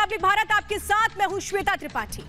Republic Bharat आपके साथ, मैं हूं श्वेता त्रिपाठी।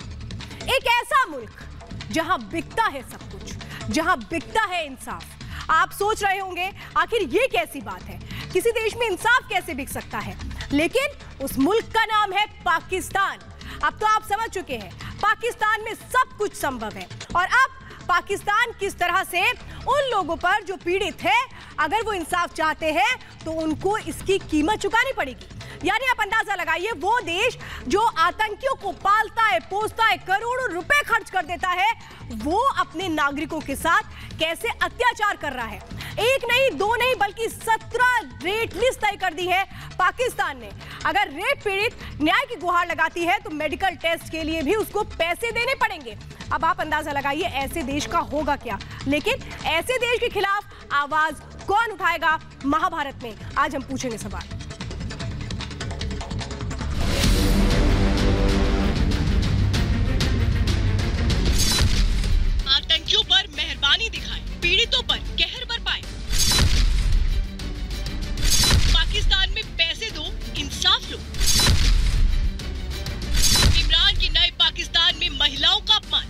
एक ऐसा मुल्क जहां बिकता है सब कुछ, जहां बिकता है इंसाफ। आप सोच रहे होंगे आखिर ये कैसी बात है, किसी देश में इंसाफ कैसे बिक सकता है? लेकिन उस मुल्क का नाम है पाकिस्तान। अब तो आप समझ चुके हैं पाकिस्तान में सब कुछ संभव है। और अब पाकिस्तान किस तरह से उन लोगों पर जो पीड़ित है, अगर वो इंसाफ चाहते हैं तो उनको इसकी कीमत चुकानी पड़ेगी। यानी आप अंदाजा लगाइए, वो देश जो आतंकियों को पालता है, पोसता है, करोड़ों रुपए खर्च कर देता है, वो अपने नागरिकों के साथ कैसे अत्याचार कर रहा है। एक नहीं, दो नहीं, बल्कि 17 रेट लिस्ट तय कर दी है पाकिस्तान ने। अगर रेप पीड़ित न्याय की गुहार लगाती है तो मेडिकल टेस्ट के लिए भी उसको पैसे देने पड़ेंगे। अब आप अंदाजा लगाइए ऐसे देश का होगा क्या। लेकिन ऐसे देश के खिलाफ आवाज कौन उठाएगा? महाभारत में आज हम पूछेंगे सवाल। आतंकियों पर मेहरबानी दिखाए, पीड़ितों पर कहर बरपाए। पाकिस्तान में पैसे दो, इंसाफ लो। इमरान के नए पाकिस्तान में महिलाओं का अपमान।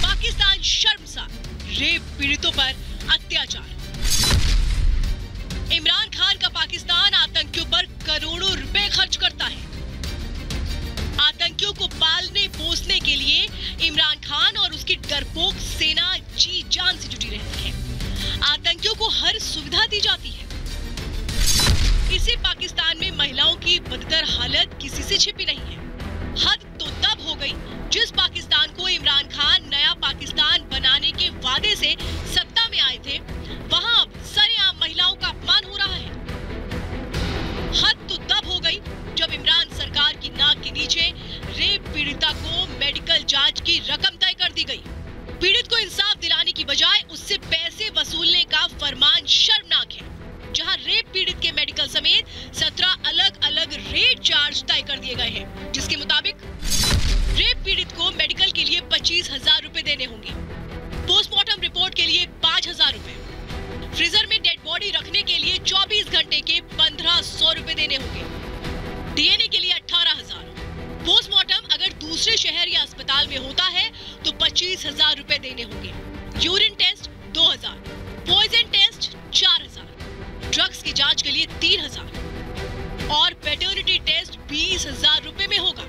पाकिस्तान शर्मसार, रेप पीड़ितों पर अत्याचार। इमरान खान का पाकिस्तान आतंकियों पर करोड़ों रुपए खर्च करता है। आतंकियों को पालने पोसने के लिए इमरान खान और उसकी डरपोक सेना जी जान से जुटी रहती है। आतंकियों को हर सुविधा दी जाती है। इसी पाकिस्तान में महिलाओं की बदतर हालत किसी से छिपी नहीं है। हद तो तब हो गई जिस पाकिस्तान को इमरान खान नया पाकिस्तान बनाने के वादे से सत्ता में आए थे, वहां अब सरेआम महिलाओं का अपमान हो रहा है। हद तो तब हो गई जब इमरान सरकार की नाक के नीचे रेप पीड़िता को मेडिकल जांच की रकम तय कर दी गई। पीड़ित को इंसाफ दिलाने की बजाय उससे पैसे वसूलने का फरमान शर्मनाक है। जहां रेप पीड़ित के मेडिकल समेत 17 अलग-अलग रेट चार्ज तय कर दिए गए हैं, जिसके मुताबिक रेप पीड़ित को मेडिकल के लिए 25,000 रुपए देने होंगे, पोस्टमार्टम रिपोर्ट के लिए 5,000 रुपए, फ्रीजर में डेड बॉडी रखने के लिए 24 घंटे के 1,500 रुपए देने होंगे, डीएनए के लिए 18,000, पोस्टमार्टम अगर दूसरे शहर या अस्पताल में होता है तो 25,000 रुपए देने होंगे, urine test 2,000, poison test 4,000, drugs की जांच के लिए 3,000 और पैटर्निटी टेस्ट 20,000 रुपए में होगा।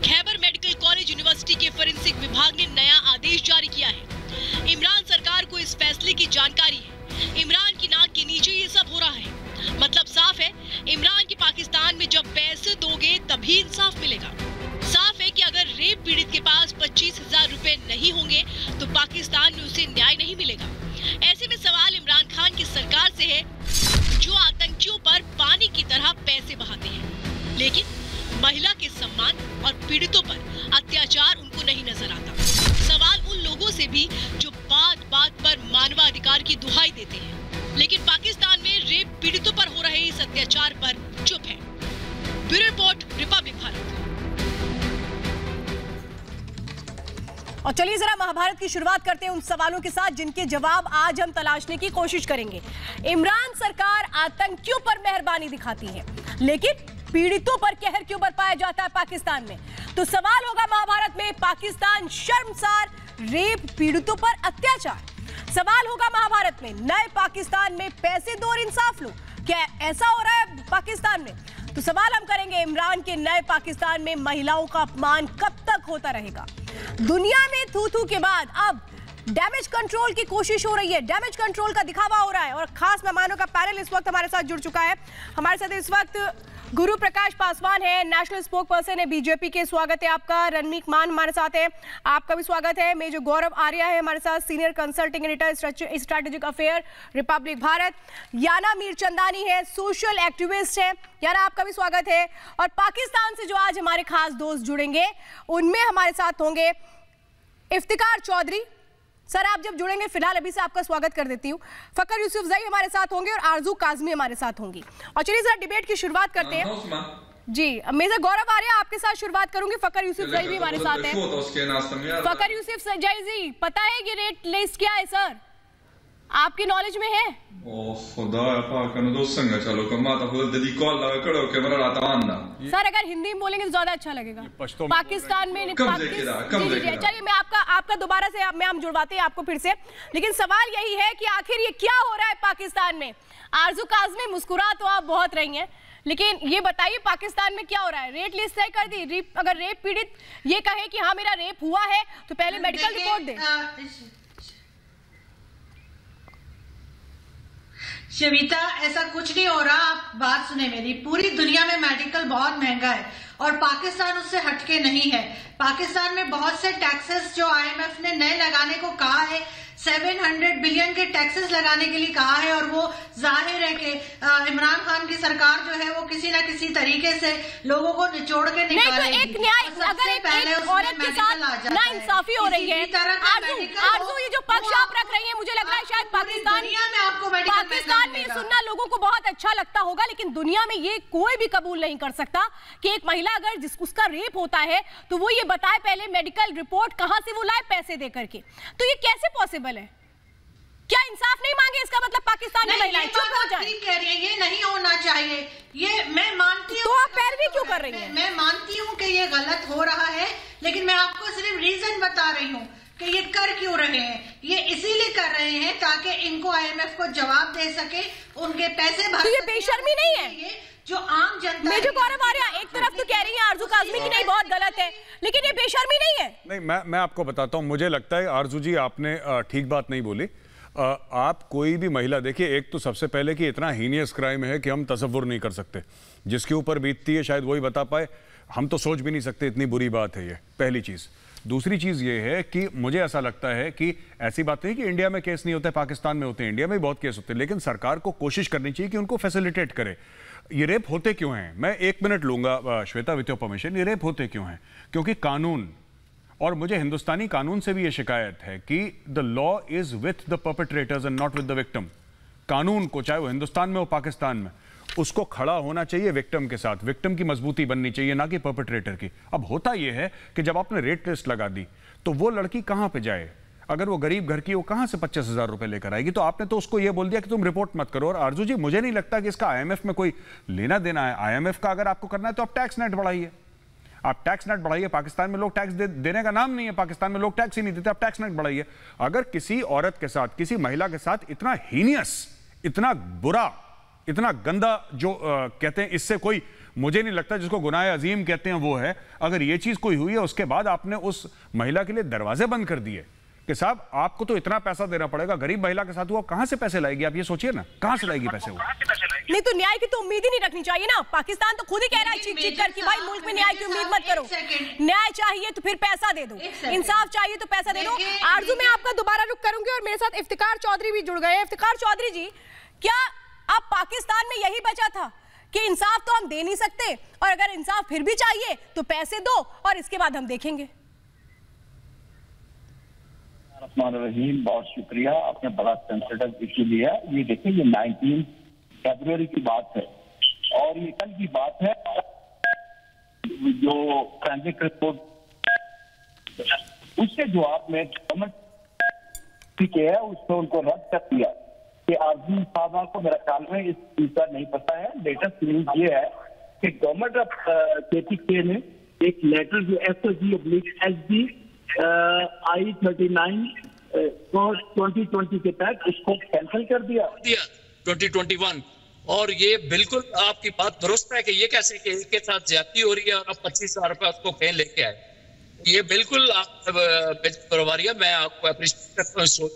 खैबर मेडिकल कॉलेज यूनिवर्सिटी के फोरेंसिक विभाग ने नया आदेश जारी किया है। इमरान सरकार को इस फैसले की जानकारी है। इमरान की नाक के नीचे ये सब हो रहा है। मतलब साफ है, इमरान के पाकिस्तान में जब पैसे दोगे तभी इंसाफ मिलेगा। साफ है कि अगर रेप पीड़ित के पास 25,000 रुपए नहीं होंगे तो पाकिस्तान में उसे न्याय नहीं मिलेगा। ऐसे में सवाल इमरान खान की सरकार से है, जो आतंकियों पर पानी की तरह पैसे बहाते हैं, लेकिन महिला के सम्मान और पीड़ितों पर अत्याचार उनको नहीं नजर आता। सवाल उन लोगों से भी जो बात बात पर मानवाधिकार की दुहाई देते हैं, लेकिन पाकिस्तान में रेप पीड़ितों पर हो रहे इस अत्याचार पर चुप है। Bureau report, Republic Bharat. और चलिए जरा महाभारत की शुरुआत करते हैं उन सवालों के साथ जिनके जवाब आज हम तलाशने की कोशिश करेंगे। इमरान सरकार आतंकियों पर मेहरबानी दिखाती है, लेकिन पीड़ितों पर कहर क्यों बरपाया जाता है पाकिस्तान में? तो सवाल होगा महाभारत में, पाकिस्तान शर्मसार, रेप पीड़ितों पर अत्याचार। सवाल होगा महाभारत में, नए पाकिस्तान में पैसे दो और इंसाफ लो। क्या ऐसा हो रहा है पाकिस्तान में? तो सवाल हम करेंगे, इमरान के नए पाकिस्तान में महिलाओं का अपमान कब तक होता रहेगा? दुनिया में थू थू के बाद अब डैमेज कंट्रोल की कोशिश हो रही है, डैमेज कंट्रोल का दिखावा हो रहा है। और खास मेहमानों का पैनल इस वक्त हमारे साथ जुड़ चुका है। हमारे साथ इस वक्त गुरु प्रकाश पासवान है, नेशनल स्पोक पर्सन है बीजेपी के। स्वागत है आपका। रणमीत मान हमारे साथ है, आपका भी स्वागत है। मेजर गौरव आर्या है हमारे साथ, senior consulting editor strategic affair Republic Bharat. Yana Mirchandani है, सोशल एक्टिविस्ट है। याना आपका भी स्वागत है। और पाकिस्तान से जो आज हमारे खास दोस्त जुड़ेंगे उनमें हमारे साथ होंगे इफ्तिकार चौधरी। सर आप जब जुड़ेंगे, फिलहाल अभी से आपका स्वागत कर देती हूँ। फकर यूसुफजई हमारे साथ होंगे और आरजू काजमी हमारे साथ होंगी। और चलिए जरा डिबेट की शुरुआत करते हैं। जी मेजर गौरव आर्या आपके साथ शुरुआत करूंगी। फकर यूसुफजई भी हमारे साथ है। फकर यूसुफजई जी, पता है कि रेट लिस्ट क्या है सर? आपकी नॉलेज में है? सर अगर हिंदी में बोलेंगे तो ज्यादा अच्छा लगेगा। पाकिस्तान में चलिए मैं आपका दोबारा से हम जुड़वाते हैं आपको फिर से, लेकिन सवाल यही है कि आखिर ये क्या हो रहा है पाकिस्तान में। आरजू काज़मी मुस्कुरा तो आप बहुत रही हैं, लेकिन ये बताइए पाकिस्तान में क्या हो रहा है? रेट लिस्ट तय कर दी। अगर रेप पीड़ित ये कहे कि हाँ मेरा रेप हुआ है तो पहले मेडिकल रिपोर्ट दे। शविता, ऐसा कुछ नहीं हो रहा। आप बात सुने मेरी, पूरी दुनिया में मेडिकल बहुत महंगा है और पाकिस्तान उससे हटके नहीं है। पाकिस्तान में बहुत से टैक्सेस जो आईएमएफ ने नए लगाने को कहा है, 700 बिलियन के टैक्सेस लगाने के लिए कहा है, और वो जाहिर है कि इमरान खान की सरकार जो है वो किसी न किसी तरीके से लोगों को निचोड़ के निकालेगी। तो एक न्याय, अगर एक औरत के साथ नाइंसाफी हो रही है, आरज़ू ये जो पक्ष आप रख रही है, मुझे लग रहा है शायद पाकिस्तान में ये सुनना लोगों को बहुत अच्छा लगता होगा, लेकिन दुनिया में ये कोई भी कबूल नहीं कर सकता कि एक महिला अगर उसका रेप होता है तो वो ये बताए पहले मेडिकल रिपोर्ट कहां से वो लाए पैसे दे करके। तो ये कैसे पॉसिबल है? क्या इंसाफ नहीं मांगे? इसका मतलब पाकिस्तान में महिलाएं चुप हो जाए? कह रही है ये नहीं होना चाहिए, ये मैं मानती हूँ। तो आप पैरवी क्यों कर रही हैं? मैं मानती हूँ कि ये गलत हो रहा है, लेकिन मैं आपको सिर्फ रीजन बता रही हूँ कि ये कर क्यों रहे हैं। ये इसीलिए कर रहे हैं ताकि इनको आईएमएफ को जवाब दे सके, उनके पैसे भर। तो ये बेशर्मी नहीं है जो आम जनता? मेजर गौरव आर्या एक तरफ तो कह रही है आरजू काज़मी की नहीं बहुत गलत है, लेकिन ये बेशर्मी नहीं है? नहीं, मैं आपको बताता हूं, मुझे लगता है आरजू जी आपने ठीक बात नहीं बोली। आप कोई भी महिला देखिए, एक तो सबसे पहले कि इतना हीनियस क्राइम है कि हम तसव्वुर नहीं कर सकते, जिसके ऊपर बीतती है शायद वही बता पाए, हम तो सोच भी नहीं सकते, इतनी बुरी बात है ये, पहली चीज। दूसरी चीज ये है कि मुझे ऐसा लगता है कि ऐसी बात नहीं कि इंडिया में केस नहीं होते, पाकिस्तान में होते हैं, इंडिया में बहुत केस होते हैं, लेकिन सरकार को कोशिश करनी चाहिए कि उनको फैसिलिटेट करे। ये रेप होते क्यों हैं? मैं 1 मिनट लूंगा श्वेता विथ योर परमिशन। ये रेप होते क्यों हैं? क्योंकि कानून, और मुझे हिंदुस्तानी कानून से भी ये शिकायत है कि the law is with the perpetrators and not with the victim. कानून को, चाहे वो हिंदुस्तान में हो पाकिस्तान में, उसको खड़ा होना चाहिए विक्टिम के साथ, विक्टिम की मजबूती बननी चाहिए, ना कि परपेट्रेटर की। अब होता यह है कि जब आपने रेट लिस्ट लगा दी तो वो लड़की कहां पे जाए? अगर वो गरीब घर की, वो कहां से 25,000 रुपए लेकर आएगी? तो आपने तो उसको ये बोल दिया कि तुम रिपोर्ट मत करो। और आरजू जी, मुझे नहीं लगता कि इसका आईएमएफ में कोई लेना देना है। आईएमएफ का अगर आपको करना है तो आप टैक्स नेट बढ़ाइए, आप टैक्स नेट बढ़ाइए। पाकिस्तान में लोग टैक्स देने का नाम नहीं है, पाकिस्तान में लोग टैक्स ही नहीं देते, आप टैक्स नेट बढ़ाइए। अगर किसी औरत के साथ, किसी महिला के साथ इतना हीनियस, इतना बुरा, इतना गंदा जो कहते हैं, इससे कोई, मुझे नहीं लगता जिसको गुनाह अजीम कहते हैं वो है। अगर ये चीज कोई हुई है, उसके बाद आपने उस महिला के लिए दरवाजे बंद कर दिए कि साहब आपको तो इतना पैसा देना पड़ेगा, गरीब महिला के साथ हुआ, कहां से पैसे लाएगी? आप ये सोचिए ना, कहां से लाएगी पैसे? वो नहीं तो न्याय की तो उम्मीद ही नहीं रखनी चाहिए ना। पाकिस्तान तो खुद ही कह रहा है चीख कर कि भाई मुल्क में न्याय की उम्मीद मत करो, न्याय चाहिए तो फिर पैसा दे दो, इंसाफ चाहिए तो पैसा दे दो। आरजू मैं आपका दोबारा रुख करूंगी और मेरे साथ इफ्तिकार चौधरी भी जुड़ गए हैं। इफ्तिकार चौधरी जी, क्या अब पाकिस्तान में यही बचा था कि इंसाफ तो हम दे नहीं सकते, और अगर इंसाफ फिर भी चाहिए तो पैसे दो और इसके बाद हम देखेंगे? रहीम, बहुत शुक्रिया, आपने बड़ा सेंसिटिव इश्यू लिया। ये देखिए, ये 19 फरवरी की बात है और ये कल की बात है। जो फोरेंसिक रिपोर्ट, उसके जवाब में गवर्नमेंट ठीक है, उसने उनको रद्द कर दिया कि आरजू साहबा को मेरा ख्याल में इस चीज का नहीं पता है। लेटेस्ट न्यूज ये है कि गवर्नमेंट ऑफ KPK ने एक लेटर जो SOG/SD I-39 2020 के तहत उसको कैंसिल कर दिया 2021। और ये बिल्कुल आपकी बात दुरुस्त है कि ये कैसे कि इसके साथ ज्यादती हो रही है और अब 25,000 रुपए उसको कहीं लेके आए। ये बिल्कुल आप परवारिया, मैं आपको अप्रिशिएट करता हूँ सोच,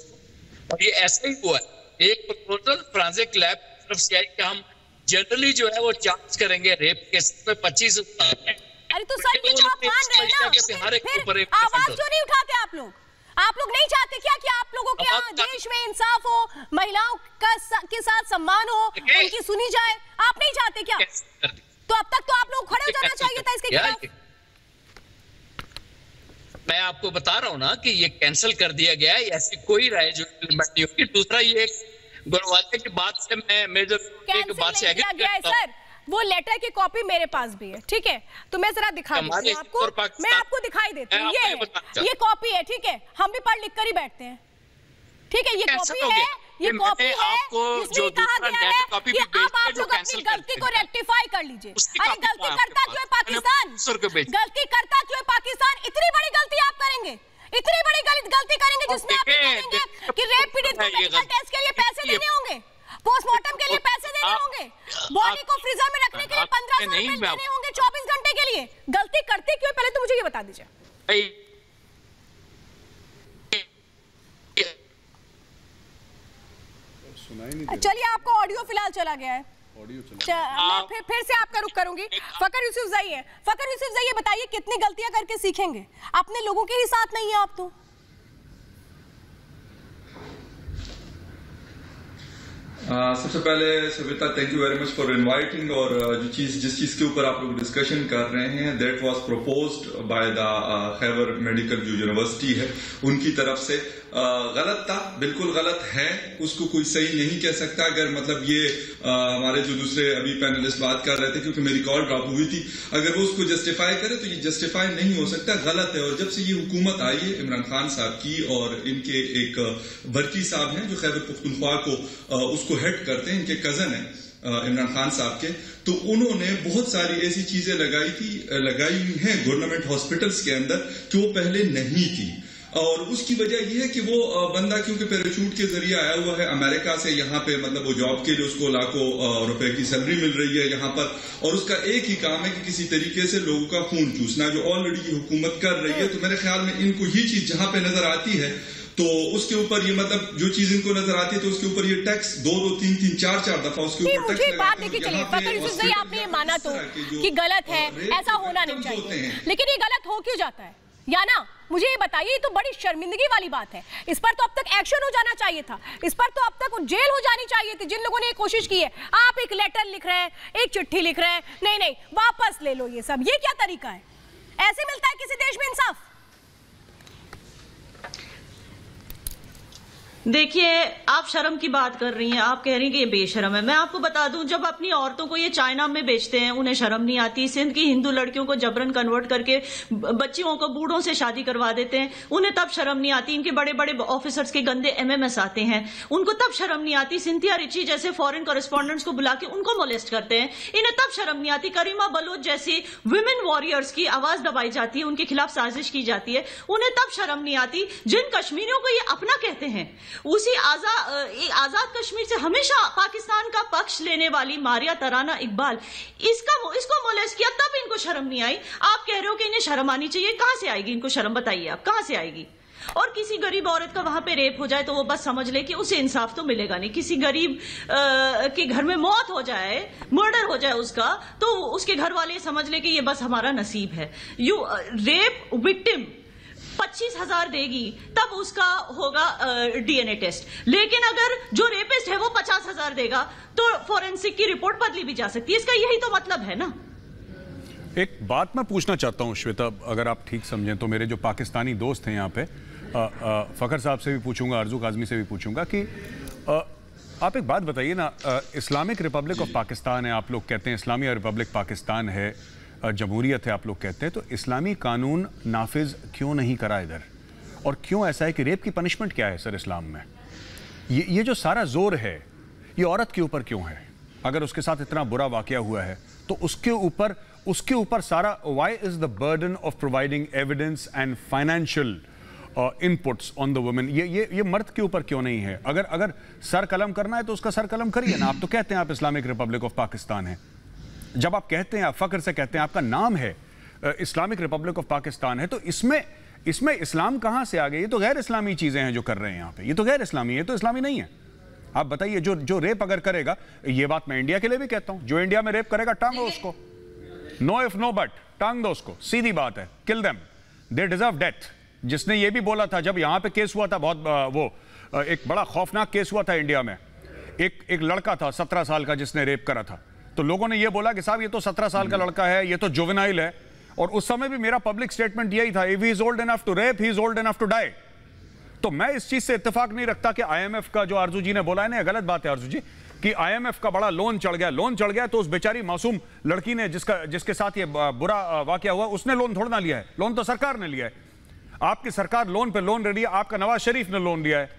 और ये ऐसा ही हुआ है। एक प्रपोजल फोरेंसिक लैब तरफ से आई कि हम जनरली जो है वो चार्ज करेंगे रेप केस में 25,000। अरे तो सर ये तो आप मान रहे हैं ना, फिर आवाज क्यों नहीं उठाते आप लोग? आप लोग नहीं चाहते क्या कि आप लोगों के यहाँ देश में इंसाफ हो, महिलाओं के साथ सम्मान हो, उनकी सुनी जाए? आप नहीं चाहते क्या? तो अब तक तो आप लोग खड़े हो जाना चाहिए था इसके खिलाफ। मैं आपको बता रहा हूँ ना कि ये कैंसिल कर दिया गया है, ऐसी कोई राय जो नहीं होगी। दूसरा ये गुरवाले की बात से मैं मेजर एक बात से आगे सर, वो लेटर की कॉपी मेरे पास भी है, ठीक है? तो मैं जरा दिखा देती हूं आपको, मैं आपको दिखाई देती हूँ। ये कॉपी है, ठीक है? हम भी पढ़ लिख कर ही बैठते हैं, ठीक है? ये कॉपी है, ये कॉपी है जिसमें कहा गया है कि अब आप लोग अपनी गलती को रेक्टिफाई कर लीजिए। अरे गलती करता क्यों है पाकिस्तान? गलती करता क्यों है पाकिस्तान? इतनी बड़ी गलती आप करेंगे, इतनी बड़ी गलती करेंगे जिसमें आप कहेंगे कि रेप पीड़ित को मेडिकल टेस्ट के लिए पैसे देने होंगे, पोस्टमार्टम के लिए पैसे देने होंगे, बॉडी को फ्रीजर में रखने के लिए 1500 रुपए देने होंगे 24 घंटे के लिए। गलती करते क्यों? पहले तो मुझे ये बता दीजिए। चलिए, आपको ऑडियो फिलहाल चला गया है। मैं फिर से आपका रुख करूंगी। फकर यूसुफजई है। फकर यूसुफजई, बताइए कितनी गलतियां करके सीखेंगे? अपने लोगों के ही साथ नहीं है आप तो। सबसे पहले Savita, thank you very much for inviting. और जिस चीज के ऊपर आप लोग डिस्कशन कर रहे हैं, that was proposed by the Khyber medical जो यूनिवर्सिटी है उनकी तरफ से। गलत था, बिल्कुल गलत है, उसको कोई सही नहीं कह सकता। अगर मतलब ये हमारे जो दूसरे अभी पैनलिस्ट बात कर रहे थे, क्योंकि मेरी कॉल ड्रॉप हुई थी, अगर वो उसको जस्टिफाई करे तो ये जस्टिफाई नहीं हो सकता, गलत है। और जब से ये हुकूमत आई है इमरान खान साहब की, और इनके एक बर्की साहब हैं जो खैबर पख्तूनख्वा को उसको हेड करते हैं, इनके कजन है इमरान खान साहब के, तो उन्होंने बहुत सारी ऐसी चीजें लगाई हुई हैं गवर्नमेंट हॉस्पिटल्स के अंदर जो पहले नहीं थी। और उसकी वजह यह है कि वो बंदा क्योंकि पैराशूट के जरिए आया हुआ है अमेरिका से, यहाँ पे मतलब वो जॉब के लिए उसको लाखों रुपए की सैलरी मिल रही है यहाँ पर, और उसका एक ही काम है कि किसी तरीके से लोगों का खून चूसना, जो ऑलरेडी हुकूमत कर रही है। तो मेरे ख्याल में इनको ये चीज जहां पे नजर आती है तो उसके ऊपर ये मतलब जो चीज इनको नजर आती है तो उसके ऊपर ये टैक्स 2-3 4 दफा उसके ऊपर टैक्स लगाते हैं। बात देखिए, चलिए फकर यूसुफजई, आपने ये माना तो कि गलत है, ऐसा होना नहीं चाहिए, लेकिन ये गलत हो क्यों जाता है? या ना मुझे ये बताइए, ये तो बड़ी शर्मिंदगी वाली बात है। इस पर तो अब तक एक्शन हो जाना चाहिए था, इस पर तो अब तक जेल हो जानी चाहिए थी जिन लोगों ने ये कोशिश की है। आप एक लेटर लिख रहे हैं, एक चिट्ठी लिख रहे हैं, नहीं वापस ले लो, ये सब ये क्या तरीका है? ऐसे मिलता है किसी देश में इंसाफ? देखिए, आप शर्म की बात कर रही हैं, आप कह रही हैं कि ये बेशर्म है। मैं आपको बता दूं, जब अपनी औरतों को ये चाइना में बेचते हैं उन्हें शर्म नहीं आती। सिंध की हिंदू लड़कियों को जबरन कन्वर्ट करके बच्चियों को बूढ़ों से शादी करवा देते हैं, उन्हें तब शर्म नहीं आती। इनके बड़े बड़े ऑफिसर्स के गंदे एमएमएस आते हैं, उनको तब शर्म नहीं आती। सिंथिया रिची जैसे फॉरेन कॉरेस्पॉन्डेंट्स को बुला के उनको मोलेस्ट करते हैं, इन्हें तब शर्म नहीं आती। करीमा बलोच जैसी विमेन वॉरियर्स की आवाज दबाई जाती है, उनके खिलाफ साजिश की जाती है, उन्हें तब शर्म नहीं आती। जिन कश्मीरियों को ये अपना कहते हैं, उसी आजाद कश्मीर से हमेशा पाकिस्तान का पक्ष लेने वाली मारिया तराना इकबाल, इसको मोलेस्ट किया, तब इनको शर्म नहीं आई। आप कह रहे हो कि इन्हें शर्म आनी चाहिए, कहां से आएगी इनको शर्म? बताइए आप, कहां से आएगी? और किसी गरीब औरत का वहां पे रेप हो जाए तो वो बस समझ ले कि उसे इंसाफ तो मिलेगा नहीं। किसी गरीब के घर में मौत हो जाए, मर्डर हो जाए उसका, तो उसके घर वाले समझ ले कि ये बस हमारा नसीब है। रेप विक्टिम 25,000 देगी तब उसका होगा डीएनए टेस्ट, लेकिन अगर जो रेपिस्ट है वो 50,000 देगा तो फोरेंसिक की रिपोर्ट बदली भी जा सकती है। इसका यही तो मतलब है ना। एक बात मैं पूछना चाहता हूं श्वेता, अगर आप ठीक समझें तो। मेरे जो पाकिस्तानी दोस्त हैं यहाँ पे, फखर साहब से भी पूछूंगा, अर्जू काजमी से भी पूछूंगा कि आप एक बात बताइए ना, इस्लामिक रिपब्लिक ऑफ पाकिस्तान है, आप लोग कहते हैं इस्लामी रिपब्लिक पाकिस्तान है, जमहूरियत है आप लोग कहते हैं, तो इस्लामी कानून नाफिज क्यों नहीं करा इधर? और क्यों ऐसा है कि रेप की पनिशमेंट क्या है सर इस्लाम में? ये जो सारा जोर है ये औरत के ऊपर क्यों है? अगर उसके साथ इतना बुरा वाकया हुआ है तो उसके ऊपर सारा, why is the burden of providing evidence and financial inputs on the women? ये मर्द के ऊपर क्यों नहीं है? अगर सर कलम करना है तो उसका सर कलम करिए ना। आप तो कहते हैं आप इस्लामिक रिपब्लिक ऑफ पाकिस्तान है, जब आप कहते हैं, आप फख्र से कहते हैं आपका नाम है इस्लामिक रिपब्लिक ऑफ पाकिस्तान है, तो इसमें इस्लाम कहां से आ गई? ये तो गैर इस्लामी चीजें हैं जो कर रहे हैं यहाँ पे, ये तो गैर इस्लामी है, ये तो इस्लामी नहीं है। आप बताइए, जो रेप अगर करेगा, ये बात मैं इंडिया के लिए भी कहता हूं, जो इंडिया में रेप करेगा टांग दो उसको, नो इफ नो बट, टांग दो उसको, सीधी बात है, kill them, they deserve death. जिसने ये भी बोला था जब यहाँ पे केस हुआ था, बहुत एक बड़ा खौफनाक केस हुआ था इंडिया में, एक लड़का था 17 साल का जिसने रेप करा था, तो लोगों ने ये बोला कि साहब ये तो 17 साल का लड़का है, ये तो जुवेनाइल है। और उस समय भी मेरा पब्लिक स्टेटमेंट यही था, if he is old enough to rape, he is old enough to die. तो मैं इस चीज से इत्तेफाक नहीं रखता कि आईएमएफ का जो आरजू जी ने बोला है ना, गलत बात है आरजू जी, कि आईएमएफ का बड़ा लोन चढ़ गया तो उस बेचारी मासूम लड़की ने जिसके साथ ये बुरा वाकया हुआ, उसने लोन थोड़ा ना लिया है, लोन तो सरकार ने लिया है। आपकी सरकार लोन पे लोन ले रही है, आपका नवाज शरीफ ने लोन लिया है,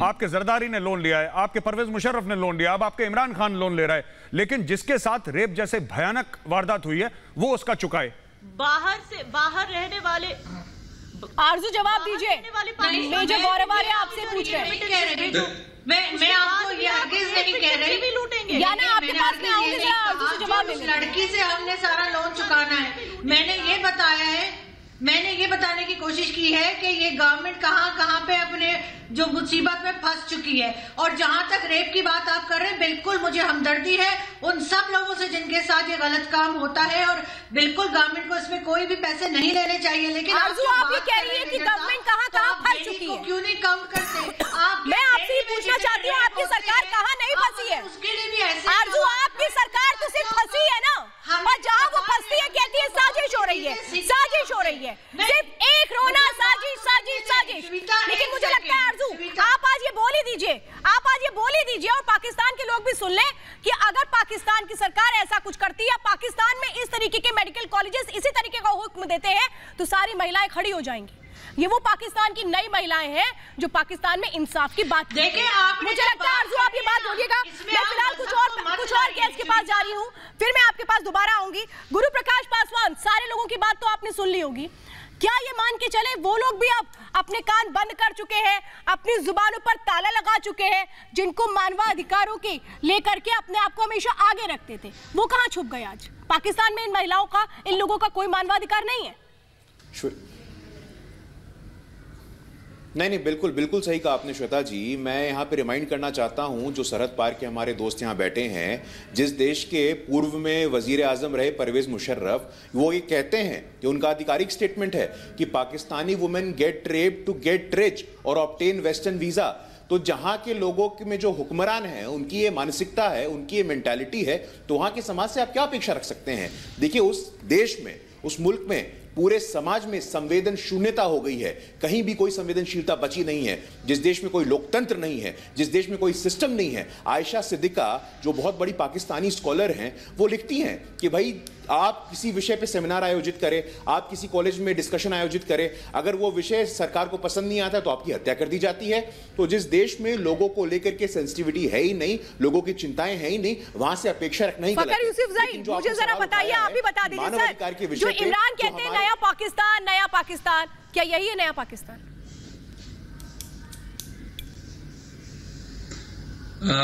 आपके जरदारी ने लोन लिया है, आपके परवेज मुशर्रफ ने लोन लिया, अब आपके इमरान खान लोन ले रहा है, लेकिन जिसके साथ रेप जैसे भयानक वारदात हुई है वो उसका चुकाए। बाहर रहने वाले आरजू जवाब दीजिए। मेजर गौरव आर्य आपसे पूछ रहे हैं। मैं आपको ये हरगिज नहीं कह रही भी लूटेंगे या ना आपके पास में आऊंगी, जरा आरजू से जवाब ले उस लेते हैं। लड़की से हमने सारा लोन चुकाना है। मैंने ये बताने की कोशिश की है कि ये गवर्नमेंट कहां पे अपने जो मुसीबत में फंस चुकी है। और जहां तक रेप की बात आप कर रहे हैं, बिल्कुल मुझे हमदर्दी है उन सब लोगों से जिनके साथ ये गलत काम होता है, और बिल्कुल गवर्नमेंट को इसमें कोई भी पैसे नहीं लेने चाहिए। लेकिन आरजू, आप ये कह रही है कि गवर्नमेंट कहां फंस चुकी है, क्यों नहीं काउंट करते? मैं आपसे ही पूछना चाहती हूँ, आपकी सरकार कहाँ नहीं फंसी है? उसके लिए भी ऐसे आरजू, आपकी सरकार तो सिर्फ फंसी है ना, और जहाँ वो फंसती है कहती है साजिश हो रही है, साजिश हो रही है, सिर्फ एक रोना साजिश साजिश साजिश। लेकिन मुझे लगता है आरजू, आप आज ये बोल ही दीजिए और पाकिस्तान के लोग भी सुन लें कि अगर पाकिस्तान की सरकार ऐसा कुछ करती है, पाकिस्तान में इस तरीके के मेडिकल कॉलेजेस इसी तरीके का हुक्म देते हैं, तो सारी महिलाएं खड़ी हो जाएंगी। ये वो पाकिस्तान की नई महिलाएं हैं जो पाकिस्तान में इंसाफ की बात देखिए। मुझे लगता है आरजू आप ये बात बोलिएगा। मैं फिलहाल कुछ और केस के पास जा रही हूँ, फिर मैं आपके पास दोबारा आऊंगी। गुरु प्रकाश पासवान, सारे लोगों की बात तो आपने सुन ली होगी, क्या ये मान के चले वो लोग भी अब अपने कान बंद कर चुके हैं, अपनी जुबानों पर ताला लगा चुके हैं, जिनको मानवाधिकारों की लेकर के अपने आप को हमेशा आगे रखते थे, वो कहां छुप गए? आज पाकिस्तान में इन महिलाओं का, इन लोगों का कोई मानवाधिकार नहीं है। नहीं, बिल्कुल सही कहा आपने श्वेता जी। मैं यहाँ पे रिमाइंड करना चाहता हूँ, जो सरहद पार के हमारे दोस्त यहाँ बैठे हैं, जिस देश के पूर्व में वजीर आजम रहे परवेज मुशर्रफ, वो ये कहते हैं कि उनका आधिकारिक स्टेटमेंट है कि Pakistani women get rape to get rich और ऑब्टेन वेस्टर्न वीजा। तो जहाँ के लोगों में जो हुक्मरान हैं, उनकी ये मानसिकता है, उनकी ये मेंटालिटी है, तो वहाँ के समाज से आप क्या अपेक्षा रख सकते हैं? देखिए, उस देश में, उस मुल्क में, पूरे समाज में संवेदन शून्यता हो गई है। कहीं भी कोई संवेदनशीलता बची नहीं है। जिस देश में कोई लोकतंत्र नहीं है, जिस देश में कोई सिस्टम नहीं है। आयशा सिद्दीका, जो बहुत बड़ी पाकिस्तानी स्कॉलर हैं, वो लिखती हैं कि भाई आप किसी विषय पे सेमिनार आयोजित करें, आप किसी कॉलेज में डिस्कशन आयोजित करें, अगर वो विषय सरकार को पसंद नहीं आता तो आपकी हत्या कर दी जाती है। तो जिस देश में लोगों को लेकर के सेंसिटिविटी है ही नहीं, लोगों की चिंताएं है ही नहीं, वहां से अपेक्षा रखना ही गलत है। मुझे जरा बताइए, आप भी बता दीजिए सर, जो इमरान कहते हैं नया पाकिस्तान, क्या यही है नया पाकिस्तान?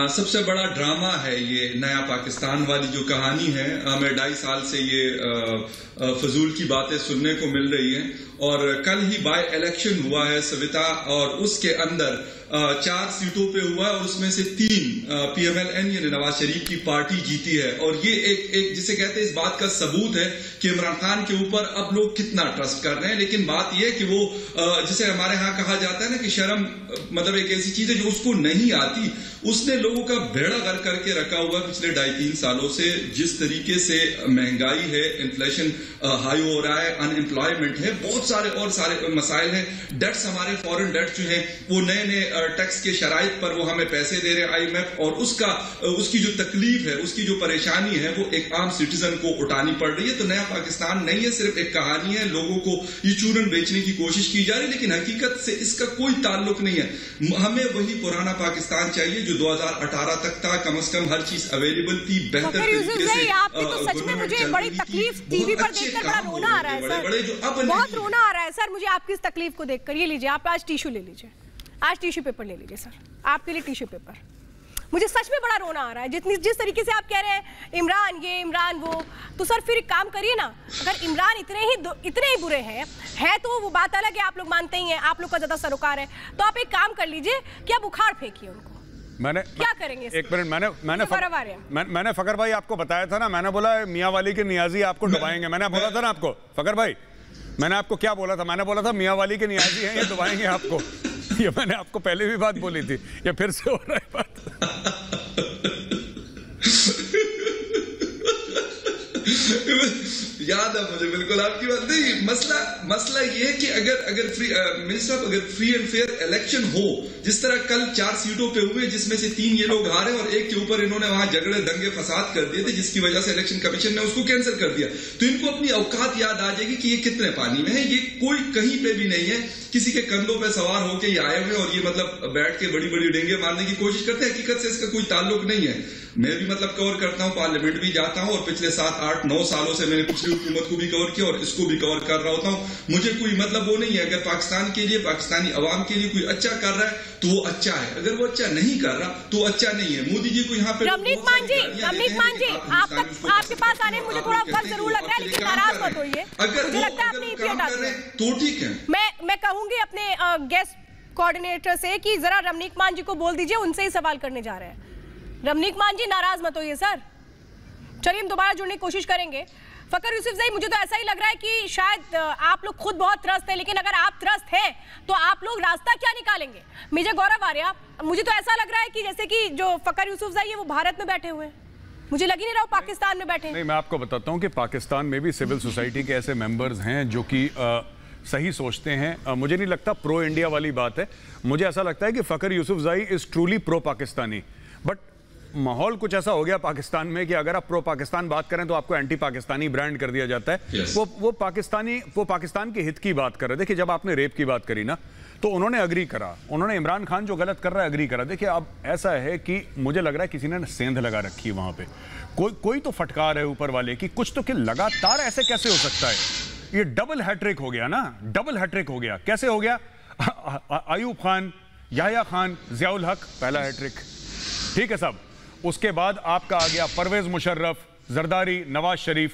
सबसे बड़ा ड्रामा है ये नया पाकिस्तान वाली जो कहानी है। हमें 2.5 साल से ये फजूल की बातें सुनने को मिल रही हैं। और कल ही बाय इलेक्शन हुआ है सविता, और उसके अंदर 4 सीटों पे हुआ है और उसमें से 3 PMLN यानी नवाज शरीफ की पार्टी जीती है। और ये एक जिसे कहते हैं इस बात का सबूत है कि इमरान खान के ऊपर अब लोग कितना ट्रस्ट कर रहे हैं। लेकिन बात यह कि वो जिसे हमारे यहाँ कहा जाता है ना कि शर्म मतलब एक ऐसी चीज है जो उसको नहीं आती, उसने लोगों का बेड़ा गर्क करके रखा हुआ पिछले 2.5-3 सालों से। जिस तरीके से महंगाई है, इन्फ्लेशन हाई हो रहा है, अनएम्प्लॉयमेंट है, बहुत सारे मसाइल हैं। डेट्स, हमारे फॉरेन डेट्स जो हैं वो नए टैक्स के शराइत पर वो हमें पैसे दे रहे हैं IMF, और उसकी जो तकलीफ है, उसकी जो परेशानी है, वो एक आम सिटीजन को उठानी पड़ रही है। तो नया पाकिस्तान नहीं है, सिर्फ एक कहानी है। लोगों को ये चूरन बेचने की कोशिश की जा रही है, लेकिन हकीकत से इसका कोई ताल्लुक नहीं है। हमें वही पुराना पाकिस्तान चाहिए जो 2018 तक था। कम से कम हर चीज अवेलेबल थी, बेहतर तरीके से। आपकी तो सच में मुझे बड़ी तकलीफ टीवी पर देखकर बड़ा रोना आ रहा है सर, बहुत रोना आ रहा है सर मुझे आपकी इस तकलीफ को देखकर। ये लीजिए, आप आज टिश्यू ले लीजिए, आज टिश्यू पेपर ले लीजिए सर, आपके लिए टिश्यू पेपर। मुझे सच में बड़ा रोना आ रहा है जिस तरीके से आप कह रहे हैं इमरान ये इमरान वो। तो सर फिर एक काम करिए ना, अगर इमरान इतने ही बुरे हैं तो वो बात अलग है, आप लोग मानते ही हैं, आप लोग का ज्यादा सरोकार है, तो आप एक काम कर लीजिए कि आप उखाड़ फेंकिए उनको। क्या करेंगे? एक मिनट, मैंने फकर भाई आपको बताया था ना, मैंने बोला मियाँ वाली की नियाजी आपको डुबाएंगे। मैंने बोला था ना आपको, फकर भाई, मैंने आपको क्या बोला था? मैंने बोला था मियाँ वाली की नियाजी हैं, ये डुबाएंगे आपको। ये मैंने आपको पहले भी बात बोली थी, ये फिर से हो रहा है बात। याद है मुझे बिल्कुल आपकी बात। नहीं, मसला ये है कि अगर फ्री एंड फेयर इलेक्शन हो, जिस तरह कल 4 सीटों पे हुए जिसमें से 3 ये लोग हारे और एक के ऊपर इन्होंने वहां झगड़े दंगे फसाद कर दिए थे, जिसकी वजह से इलेक्शन कमीशन ने उसको कैंसिल कर दिया, तो इनको अपनी औकात याद आ जाएगी कि ये कितने पानी में है। ये कोई कहीं पे भी नहीं है किसी के कंधों पे सवार होके ये आए हुए और ये मतलब बैठ के बड़ी बड़ी डेंगे मारने की कोशिश करते हैं। हकीकत से इसका कोई ताल्लुक नहीं है। मैं भी मतलब कवर करता हूँ, पार्लियामेंट भी जाता हूँ और पिछले 7, 8, 9 सालों से मैंने पिछली हुकूमत को भी कवर किया और इसको भी कवर कर रहा होता हूँ। मुझे कोई मतलब वो नहीं है। अगर पाकिस्तान के लिए, पाकिस्तानी अवाम के लिए कोई अच्छा कर रहा है तो वो अच्छा है, अगर वो अच्छा नहीं कर रहा तो अच्छा नहीं है। मोदी जी को यहाँ पे रमनीक मान जी आपके पास आने में मुझे थोड़ा वक्त जरूर लग रहा है, लेकिन नाराज मत होइए। अगर मुझे लगता है अपनी काम कर रहे हैं तो ठीक है। मैं कहूंगी अपने गेस्ट कोऑर्डिनेटर से कि जरा रमनीक मान जी को बोल दीजिए, उनसे ही सवाल करने जा रहे हैं। रमनीक मान जी नाराज मत होइए सर। चलिए हम दोबारा जुड़ने की कोशिश करेंगे। फकर यूसुफजई, मुझे तो ऐसा ही लग रहा है कि शायद आप लोग खुद बहुत त्रस्त हैं, लेकिन अगर आप त्रस्त हैं तो आप लोग रास्ता क्या निकालेंगे? मेजर गौरव आर्या, मुझे तो ऐसा लग रहा है कि जैसे कि जो फकर यूसुफजई है वो भारत में बैठे हुए हैं, मुझे लग ही नहीं रहा वो पाकिस्तान में बैठे हैं। नहीं, मैं आपको बताता हूं कि पाकिस्तान में भी सिविल सोसाइटी के ऐसे मेंबर्स हैं जो कि सही सोचते हैं। मुझे नहीं लगता प्रो इंडिया वाली बात है। मुझे ऐसा लगता है कि Fakhar Yusufzai is truly pro Pakistani, but माहौल कुछ ऐसा हो गया पाकिस्तान में कि अगर आप प्रो पाकिस्तान बात करें तो आपको एंटी पाकिस्तानी ब्रांड कर दिया जाता है। yes. वो पाकिस्तान के हित की बात कर रहे। देखिए, जब आपने रेप की बात करी ना तो उन्होंने अग्री करा, उन्होंने इमरान खान जो गलत कर रहा है अग्री करा। देखिए, अब ऐसा है कि मुझे लग रहा है किसी ने सेंध लगा रखी है वहां पे। कोई तो फटकार है ऊपर वाले की कुछ तो, कि लगातार ऐसे कैसे हो सकता है? ये डबल हैट्रिक हो गया ना, डबल हैट्रिक हो गया। कैसे हो गया? अयूब खान, याह्या खान, जियाउल हक, पहला हैट्रिक, ठीक है साहब। उसके बाद आपका आ गया परवेज मुशर्रफ, जरदारी, नवाज शरीफ,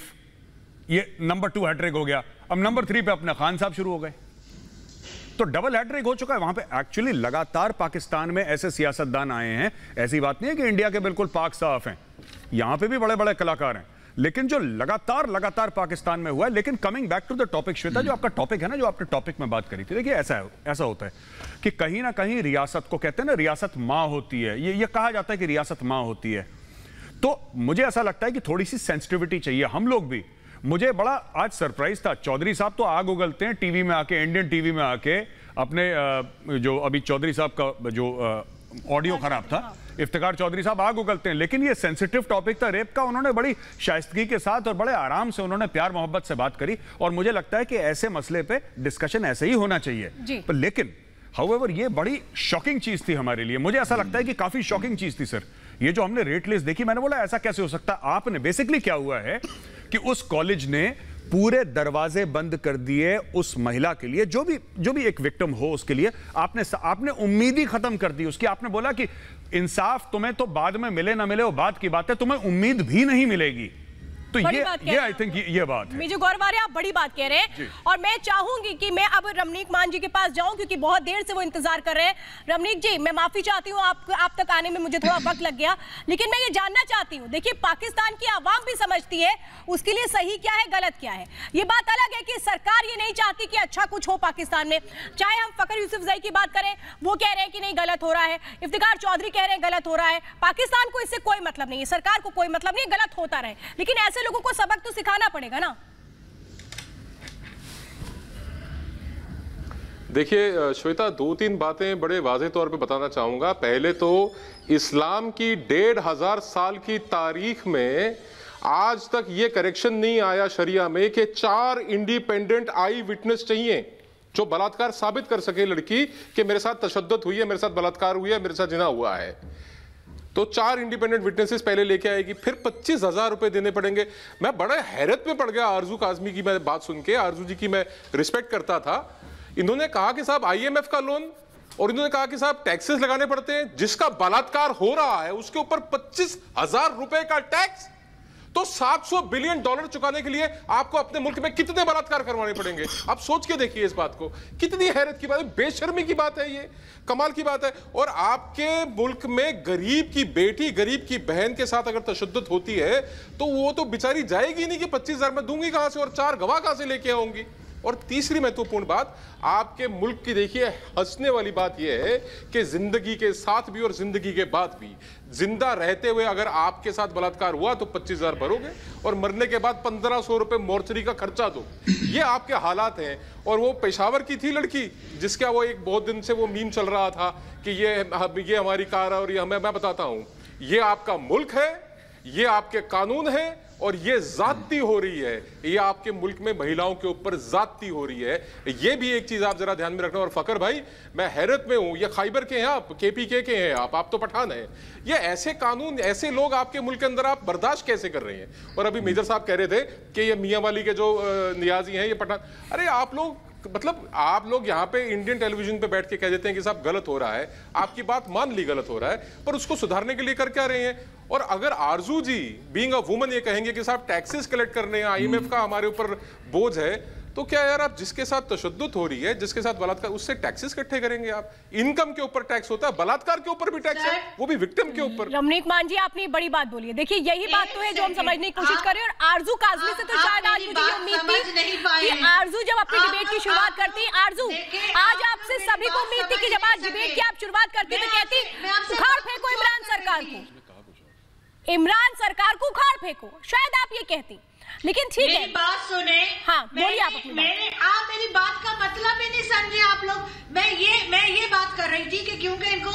ये नंबर 2 हैट्रिक हो गया। अब नंबर 3 पे अपना खान साहब शुरू हो गए, तो डबल हैट्रिक हो चुका है वहां पे। एक्चुअली लगातार पाकिस्तान में ऐसे सियासतदान आए हैं, ऐसी बात नहीं है कि इंडिया के बिल्कुल पाक साफ हैं, यहां पे भी बड़े बड़े कलाकार हैं, लेकिन जो लगातार पाकिस्तान में हुआ है। लेकिन coming back to the topic, Shweta, जो आपका टॉपिक है ना, जो आपने टॉपिक में बात करी थी, देखिए ऐसा होता है कि कहीं ना कहीं रियासत को कहते हैं ना, रियासत माँ होती है। ये कहा जाता है कि रियासत माँ होती है। तो मुझे ऐसा लगता है कि थोड़ी सी सेंसिटिविटी चाहिए। हम लोग भी, मुझे बड़ा आज सरप्राइज था, चौधरी साहब तो आग उगलते हैं टीवी में आके, इंडियन टीवी में आके अपने जो अभी चौधरी साहब का जो ऑडियो खराब था, इफ्तिकार चौधरी साहब आग उगलते हैं, लेकिन ये सेंसिटिव टॉपिक था रेप का, उन्होंने बड़ी शाइस्तगी के साथ और बड़े आराम से उन्होंने प्यार मोहब्बत से बात करी। और मुझे लगता है कि ऐसे मसले पे डिस्कशन ऐसे ही होना चाहिए। पर लेकिन हाउएवर ये बड़ी शॉकिंग चीज थी हमारे लिए। मुझे ऐसा लगता है कि काफी शॉकिंग चीज थी सर, ये जो हमने रेट लिस्ट देखी। मैंने बोला ऐसा कैसे हो सकता है? आपने बेसिकली क्या हुआ है कि उस कॉलेज ने पूरे दरवाजे बंद कर दिए उस महिला के लिए, जो भी एक विक्टिम हो उसके लिए। आपने उम्मीद ही खत्म कर दी उसकी। आपने बोला कि इंसाफ तुम्हें तो बाद में मिले ना मिले वो बात की बात है, तुम्हें उम्मीद भी नहीं मिलेगी। तो ये आई थिंक ये बात है। मेजर गौरव आर्या, आप बड़ी बात कह रहे हैं और मैं चाहूंगी कि मैं अब रमनीक मान जी के पास जाऊं, क्योंकि बहुत देर से वो इंतजार कर रहे हैं। रमनीक जी, मैं माफी चाहती हूं, आप तक आने में मुझे थोड़ा वक्त लग गया, लेकिन मैं ये जानना चाहती हूं। देखिए, पाकिस्तान की आवाम भी समझती है उसके लिए सही क्या है, गलत क्या है। ये बात अलग है कि सरकार ये नहीं चाहती कि अच्छा कुछ हो पाकिस्तान में। चाहे हम फकर यूसुफजई की बात करें, वो कह रहे हैं कि नहीं गलत हो रहा है, इफ्तिकार चौधरी कह रहे हैं गलत हो रहा है। पाकिस्तान को इससे कोई मतलब नहीं है, सरकार को कोई मतलब नहीं, गलत होता रहे, लेकिन ऐसे लोगों को सबक तो सिखाना पड़ेगा ना। देखिए श्वेता, 2-3 बातें बड़े वाज़ेह तौर पे बताना चाहूंगा। पहले तो इस्लाम की 1500 साल की तारीख में आज तक ये करेक्शन नहीं आया शरिया में कि 4 इंडिपेंडेंट आई विटनेस चाहिए जो बलात्कार साबित कर सके लड़की कि मेरे साथ तशद्दुद हुई है, मेरे साथ बलात्कार हुई है, मेरे साथ जिना हुआ है। तो 4 इंडिपेंडेंट विटनेसेस पहले लेके आएगी, फिर 25,000 रुपए देने पड़ेंगे। मैं बड़े हैरत में पड़ गया आरजू काजमी की मैं बात सुन के। आरजू जी की मैं रिस्पेक्ट करता था। इन्होंने कहा कि साहब IMF का लोन, और इन्होंने कहा कि साहब टैक्सेस लगाने पड़ते हैं। जिसका बलात्कार हो रहा है उसके ऊपर 25,000 रुपए का टैक्स, तो $700 बिलियन चुकाने के लिए आपको अपने मुल्क में कितने बलात्कार करवाने पड़ेंगे? आप सोच के देखिए इस बात को। कितनी हैरत की बात है, बेशर्मी की बात है, ये कमाल की बात है। और आपके मुल्क में गरीब की बेटी, गरीब की बहन के साथ अगर तशद्दुद होती है तो वो तो बेचारी जाएगी नहीं कि 25,000 में दूंगी कहां से और 4 गवाह कहां से लेके आऊंगी। और तीसरी महत्वपूर्ण बात आपके मुल्क की, देखिए हंसने वाली बात यह है कि जिंदगी के साथ भी और जिंदगी के बाद भी, जिंदा रहते हुए अगर आपके साथ बलात्कार हुआ तो 25,000 भरोगे और मरने के बाद 1,500 रुपए मोर्चरी का खर्चा दो। ये आपके हालात हैं। और वो पेशावर की थी लड़की जिसका वो एक बहुत दिन से वो मीम चल रहा था कि ये हमारी कार है और ये मैं बताता हूं, ये आपका मुल्क है, ये आपके कानून है और ये जाती हो रही है, ये आपके मुल्क में महिलाओं के ऊपर जाती हो रही है। ये भी एक चीज आप जरा ध्यान में रखना। और फकर भाई, मैं हैरत में हूं, ये खैबर के हैं आप, केपीके के हैं आप तो पठान हैं। ये ऐसे कानून, ऐसे लोग आपके मुल्क के अंदर आप बर्दाश्त कैसे कर रहे हैं? और अभी मेजर साहब कह रहे थे कि ये मियां वाली के जो नियाजी हैं ये पठान, अरे आप लोग मतलब आप लोग यहाँ पे इंडियन टेलीविजन पे बैठ के कह देते हैं कि साहब गलत हो रहा है, आपकी बात मान ली गलत हो रहा है, पर उसको सुधारने के लिए कर क्या रहे हैं? और अगर आरजू जी बीइंग अ वुमन ये कहेंगे कि साहब टैक्सेस कलेक्ट करने हैं, IMF का हमारे ऊपर बोझ है, तो क्या यार आप जिसके साथ तशद्दुद हो रही है, जिसके साथ बलात्कार, उससे टैक्सेस इकट्ठे करेंगे आप? इनकम के ऊपर टैक्स होता है, बलात्कार के ऊपर भी टैक्स है, वो भी विक्टिम के ऊपर। रमनीक मान जी, आपने बड़ी बात बोली है। देखिए यही बात तो है जो हम समझने की कोशिश कर रहे हैं। और आरजू काजमी से तो शायद आज मुझे ये उम्मीद थी कि आरजू जब अपनी डिबेट की शुरुआत करती, आरजू आज आपसे सभी को उम्मीद थी कि जब आज डिबेट की आप शुरुआत करती तो कहती उखाड़ फेंको इमरान सरकार को, इमरान सरकार को उखाड़ फेंको, शायद आप ये कहती। लेकिन ठीक है, मेरी बात सुने। हाँ बोलिए आप अपनी बात। आप मेरी बात का मतलब ही नहीं समझे आप लोग। मैं ये बात कर रही थी कि क्योंकि इनको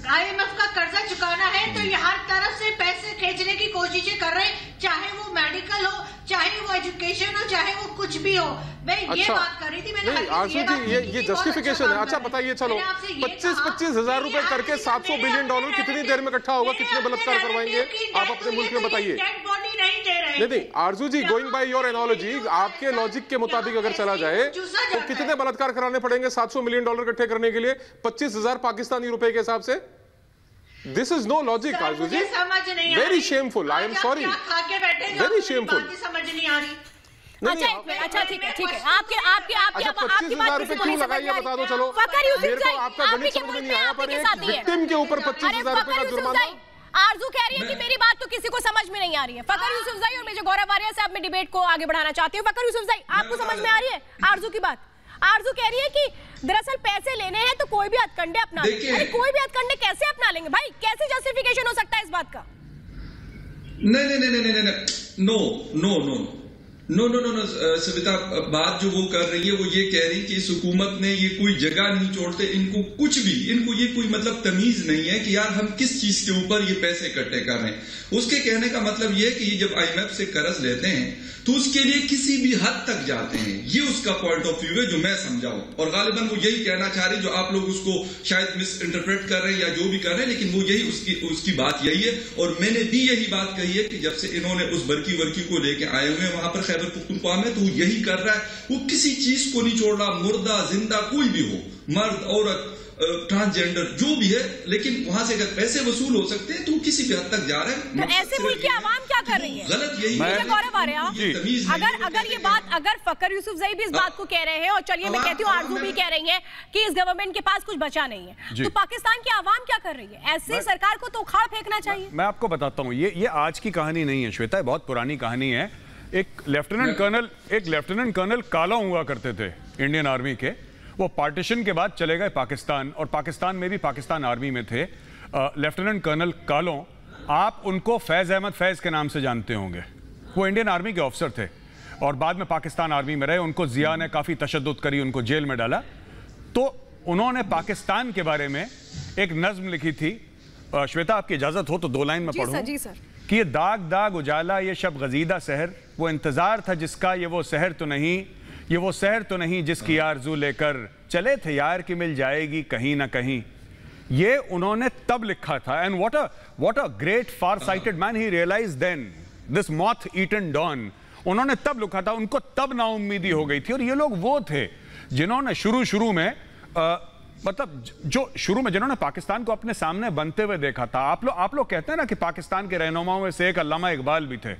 IMF का कर्जा चुकाना है तो ये हर तरफ से पैसे खींचने की कोशिशें कर रहे हैं, चाहे वो मेडिकल हो, चाहे वो एजुकेशन हो, चाहे वो कुछ भी हो। मैं ये बात कर रही थी। मैंने आरजू जी ये जस्टिफिकेशन है। अच्छा बताइए, चलो 25-25 हजार रुपए करके $700 बिलियन कितनी देर में इकट्ठा होगा? कितने बलात्कार करवाएंगे आप अपने मुल्क में? बताइए। नहीं आरजू जी, गोइंग बाय योर एनोलॉजी, आपके लॉजिक के मुताबिक अगर चला जाए तो कितने बलात्कार कराने पड़ेंगे $700 मिलियन इकट्ठे करने के लिए? 25,000 पाकिस्तानी रुपए के हिसाब से। This is no logic Arzoo ji, very shameful, I am sorry, very shameful. समझ नहीं आ रही। अच्छा ठीक है, ठीक है, आपकी 25,000 रुपए क्यों लगाइए बता दो। चलो मेरे को आपका गणित समझ में नहीं आया, पर एक विक्टिम के ऊपर 25,000 रुपए का जुर्माना। आरजू कह रही है कि मेरी बात तो किसी को समझ में नहीं आ रही है। फकर यूसुफजई और मेजर गौरव आर्या से अब मैं डिबेट को आगे बढ़ाना चाहती हूँ। फकर यूसुफजई, आपको समझ में आ रही है आरजू की बात? आरजू कह रही है कि दरअसल पैसे लेने हैं तो कोई भी हथकंडे अपना लेंगे। अरे कोई भी हथकंडे कैसे अपना लेंगे भाई? कैसे जस्टिफिकेशन हो सकता है इस बात का? नो सविता, बात जो वो कर रही है वो ये कह रही कि इस हुकूमत ने ये कोई जगह नहीं छोड़ते, इनको कुछ भी, इनको ये कोई मतलब तमीज नहीं है कि यार हम किस चीज के ऊपर ये पैसे इकट्ठे कर रहे हैं। उसके कहने का मतलब ये है कि ये जब IMF से कर्ज लेते हैं तो उसके लिए किसी भी हद तक जाते हैं, ये उसका पॉइंट ऑफ व्यू है जो मैं समझाऊं। और गालिबन वो यही कहना चाह रही, जो आप लोग उसको शायद मिस इंटरप्रेट कर रहे हैं या जो भी कर रहे हैं, लेकिन वो यही उसकी बात यही है। और मैंने भी यही बात कही है कि जब से इन्होंने उस बरकी वर्की को लेके आए हुए हैं वहां पर खैबर पख्तूनख्वा में, तो वो यही कर रहा है, वो किसी चीज को नहीं छोड़ रहा, मुर्दा जिंदा कोई भी हो, मर्द औरत ट्रांसजेंडर जो भी है, लेकिन वहां से अगर पैसे वसूल हो सकते हैं तो किसी भी हद तक जा रहे हैं। तो ऐसे मुल्क की आवाम क्या कर रही है? गलत यही गौरव आर्या, अगर ये बात, अगर फकर यूसुफजई भी इस बात को कह रहे हैं और चलिए मैं कहती हूँ आरजू भी कह रही है कि इस गवर्नमेंट के पास कुछ बचा नहीं है, तो पाकिस्तान की आवाम क्या कर रही है? ऐसे सरकार को तो उखाड़ फेंकना चाहिए। मैं आपको बताता हूँ, ये आज की कहानी नहीं है श्वेता, बहुत पुरानी कहानी है। एक लेफ्टिनेंट कर्नल कालों हुआ करते थे इंडियन आर्मी के, वो पार्टीशन के बाद चले गए पाकिस्तान, और पाकिस्तान में भी पाकिस्तान आर्मी में थे लेफ्टिनेंट कर्नल कालों। आप उनको फैज़ अहमद फैज़ के नाम से जानते होंगे। वो इंडियन आर्मी के ऑफिसर थे और बाद में पाकिस्तान आर्मी में रहे। उनको जिया ने काफ़ी तशद्दुद करी, उनको जेल में डाला। तो उन्होंने पाकिस्तान के बारे में एक नज्म लिखी थी। श्वेता आपकी इजाज़त हो तो 2 लाइन में पढ़ूं कि ये दाग दाग उजाला, ये शब गजीदा सहर, वो इंतज़ार था जिसका, ये वो सहर तो नहीं, ये वो सहर तो नहीं जिसकी आरजू लेकर चले थे यार कि मिल जाएगी कहीं ना कहीं। ये उन्होंने तब लिखा था। And what a great far sighted man he realise then this moth eaten dawn. उन्होंने तब लिखा था, उनको तब नाउम्मीदी हो गई थी। और ये लोग वो थे जिन्होंने शुरू में मतलब जो शुरू में जिन्होंने पाकिस्तान को अपने सामने बनते हुए देखा था। आप लोग कहते हैं ना कि पाकिस्तान के रहनुमाओं में से एक अल्लामा इकबाल भी थे।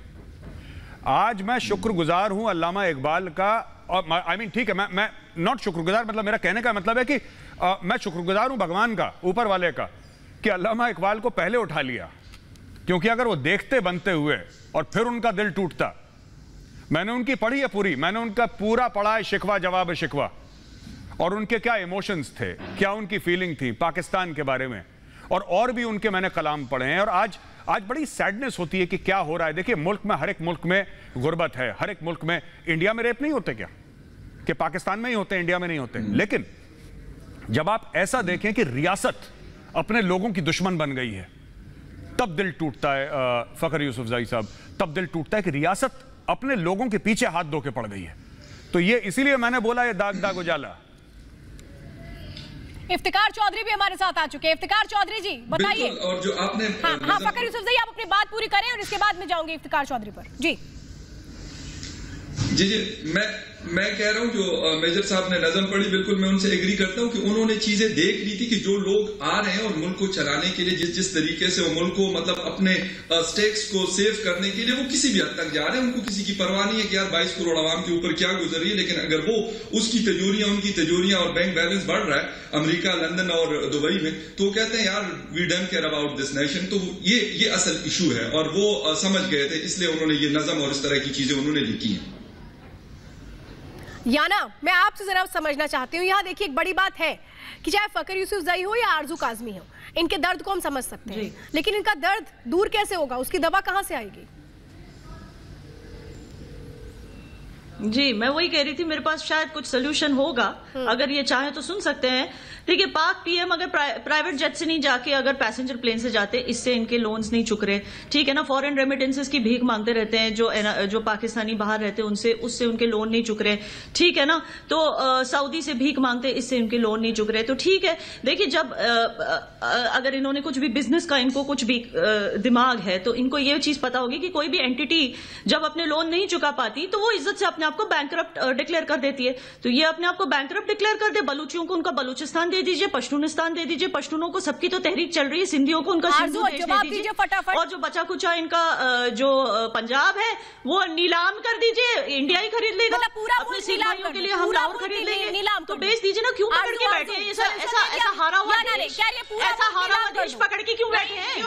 आज मैं शुक्रगुजार हूं अल्लामा इकबाल का, और आई मीन ठीक है, मैं नॉट शुक्रगुजार, मतलब मेरा कहने का मतलब है कि मैं शुक्रगुजार हूं भगवान का, ऊपर वाले का, कि अल्लामा इकबाल को पहले उठा लिया। क्योंकि अगर वो देखते बनते हुए और फिर उनका दिल टूटता। मैंने उनकी पढ़ी है पूरी, मैंने उनका पूरा पढ़ा है, शिकवा जवाब शिकवा, और उनके क्या इमोशंस थे, क्या उनकी फीलिंग थी पाकिस्तान के बारे में, और भी उनके मैंने कलाम पढ़े हैं। और आज बड़ी सैडनेस होती है कि क्या हो रहा है। देखिए मुल्क में, हर एक मुल्क में गुर्बत है, हर एक मुल्क में। इंडिया में रेप नहीं होते क्या? कि पाकिस्तान में ही होते, इंडिया में नहीं होते? लेकिन जब आप ऐसा देखें कि रियासत अपने लोगों की दुश्मन बन गई है, तब दिल टूटता है फखर यूसुफजई साहब, तब दिल टूटता है कि रियासत अपने लोगों के पीछे हाथ धो के पड़ गई है। तो ये इसीलिए मैंने बोला ये दाग दाग उजाला। इफ्तिकार चौधरी भी हमारे साथ आ चुके हैं। इफ्तिकार चौधरी जी बताइए। और जो आपने हाँ फखर यूसुफजई आप अपनी बात पूरी करें और इसके बाद में जाऊंगी इफ्तिकार चौधरी पर। जी मैं कह रहा हूं जो मेजर साहब ने नज़म पढ़ी, बिल्कुल मैं उनसे एग्री करता हूं कि उन्होंने चीजें देख ली थी कि जो लोग आ रहे हैं और मुल्क को चलाने के लिए जिस तरीके से वो मुल्क को मतलब अपने स्टेक्स को सेव करने के लिए वो किसी भी हद तक जा रहे हैं, उनको किसी की परवाह नहीं है कि यार 22 करोड़ आवाम के ऊपर क्या गुजर रही है। लेकिन अगर वो उसकी तिजोरियां, उनकी तिजोरियां और बैंक बैलेंस बढ़ रहा है अमेरिका, लंदन और दुबई में, तो वो कहते हैं यार we don't care about this nation. तो ये असल इशू है और वो समझ गए थे, इसलिए उन्होंने ये नज़म और इस तरह की चीजें उन्होंने लिखी हैं। याना मैं आपसे जरा समझना चाहती हूँ, यहाँ देखिए एक बड़ी बात है कि चाहे फखर यूसुफजई हो या आरजू काज़मी हो, इनके दर्द को हम समझ सकते हैं, लेकिन इनका दर्द दूर कैसे होगा, उसकी दवा कहाँ से आएगी? जी मैं वही कह रही थी, मेरे पास शायद कुछ सोल्यूशन होगा, अगर ये चाहे तो सुन सकते हैं। देखिए पाक पीएम अगर प्राइवेट जेट से नहीं जाके अगर पैसेंजर प्लेन से जाते, इससे इनके लोन्स नहीं चुक रहे, ठीक है ना। फॉरेन रेमिटेंसेस की भीख मांगते रहते हैं जो पाकिस्तानी बाहर रहते हैं, उससे उनके लोन नहीं चुक रहे, ठीक है ना। तो सऊदी से भीख मांगते, इससे उनके लोन नहीं चुक रहे। तो ठीक है, देखिए जब अगर इन्होंने कुछ भी बिजनेस का इनको कुछ भी दिमाग है तो इनको ये चीज पता होगी कि कोई भी एंटिटी जब अपने लोन नहीं चुका पाती तो वो इज्जत से अपने आप को बैंकरप्ट डिक्लेयर कर देती है। तो ये अपने आप को बैंकरप्ट डिक्लेयर कर दे, बलूचियों को उनका बलूचिस्तान दे दीजिए, पश्तूनिस्तान दे दीजिए, पश्तूनों को सबकी तो तहरीक चल रही है, सिंधियों को उनका सिंधु देश दे दीजिए, और जो बचा कुचा इनका जो पंजाब है वो नीलाम कर दीजिए, इंडिया ही खरीद लेगा, अपने सिख भाइयों के लिए हम लाहौर खरीद लेंगे, तो बेच दीजिए ना। क्यों पकड़ के बैठे हैं ऐसा हारा हुआ देश, ऐसा हारा हुआ देश पकड़ के क्यों बैठे हैं?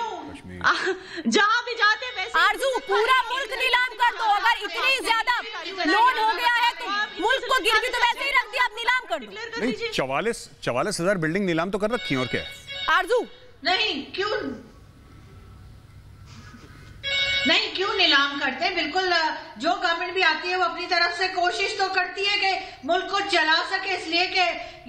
जहां भी जाते वैसे आरजू पूरा मुल्क नीलाम कर दो, अगर इतनी ज्यादा लोन हो गया है तो मुल्क को गिरवी तो वैसे ही रख दिया, आप नीलाम कर दो। नहीं 44,000 बिल्डिंग नीलाम तो कर रखी है, और क्या है? आरजू नहीं क्यों नीलाम करते हैं? बिल्कुल जो गवर्नमेंट भी आती है वो अपनी तरफ से कोशिश तो करती है कि मुल्क को चला सके, इसलिए कि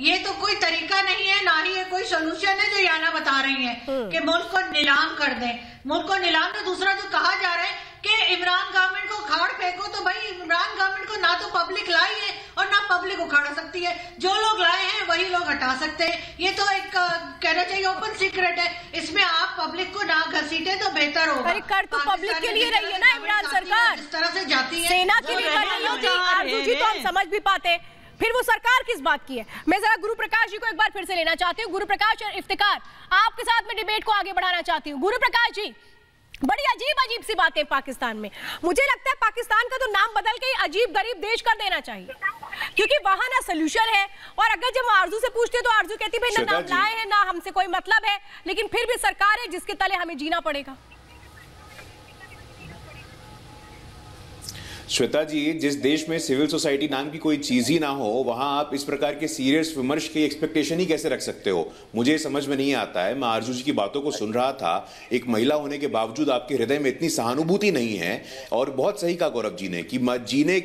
ये तो कोई तरीका नहीं है, ना ही ये कोई सोल्यूशन है जो याना बता रही है कि मुल्क को नीलाम कर दें। मुल्क को नीलाम तो दूसरा जो कहा जा रहा है कि इमरान गवर्नमेंट को उखाड़ फेंको, तो भाई इमरान गवर्नमेंट को ना तो पब्लिक लाई है और ना पब्लिक उखाड़ सकती है, जो लोग लाए हैं वही लोग हटा सकते हैं। ये तो एक कहना चाहिए ओपन सीक्रेट है, इसमें आप पब्लिक को ना घसीटे तो बेहतर होगा। कर तो पब्लिक के लिए रही है ना इमरान सरकार, जिस तरह से जाती है सेना के लिए कर रही होती आरजू जी, तो हम समझ भी पाते, फिर वो सरकार किस बात की है। मैं जरा गुरु प्रकाश जी को एक बार फिर से लेना चाहती हूँ। गुरु प्रकाश और इफ्तिकार, आपके साथ में डिबेट को आगे बढ़ाना चाहती हूँ। गुरु प्रकाश जी, बड़ी अजीब सी बातें पाकिस्तान में, मुझे लगता है पाकिस्तान का तो नाम बदल के अजीब गरीब देश कर देना चाहिए, क्योंकि वहां ना सोल्यूशन है, और अगर जब आरजू से पूछते तो आरजू कहती भाई ना नाम लाए हैं ना हमसे कोई मतलब है, लेकिन फिर भी सरकार है जिसके तले हमें जीना पड़ेगा। श्वेता जी, जिस देश में सिविल सोसाइटी नाम की कोई चीज ही ना हो, वहां आप इस प्रकार के सीरियस विमर्श की एक्सपेक्टेशन ही कैसे रख सकते हो? मुझे समझ में नहीं आता है। मैं आरजू जी की बातों को सुन रहा था, एक महिला होने के बावजूद आपके हृदय में इतनी सहानुभूति नहीं है, और बहुत सही कहा गौरव जी ने कि जीने